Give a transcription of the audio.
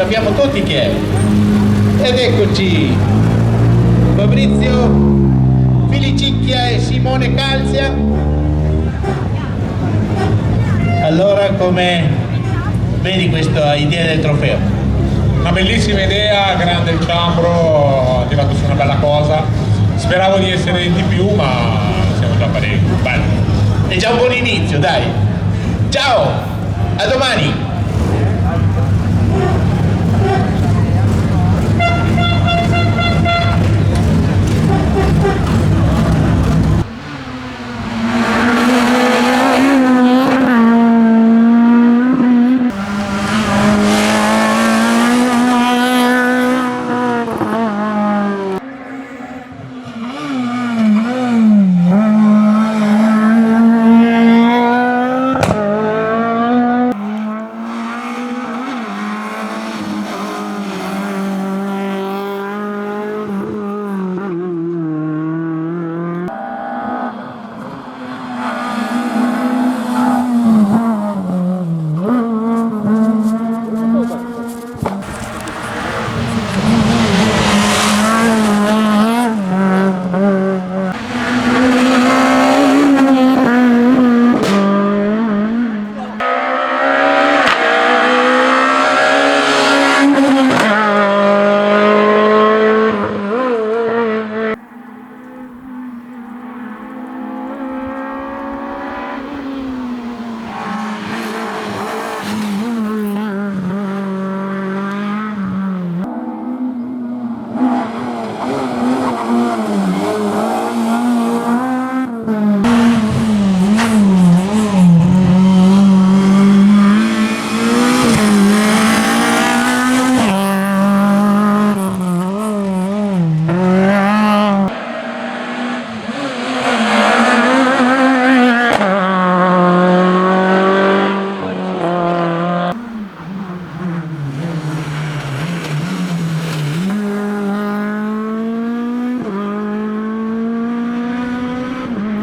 sappiamo tutti chi è. Ed eccoci, Fabrizio Filicicchia e Simone Calzia. Allora, come vedi questa idea del trofeo? Una bellissima idea, grande il ciambro, ha tirato su una bella cosa. Speravo di essere di più, ma siamo già parecchi. Bello. È già un buon inizio, dai. Ciao, a domani.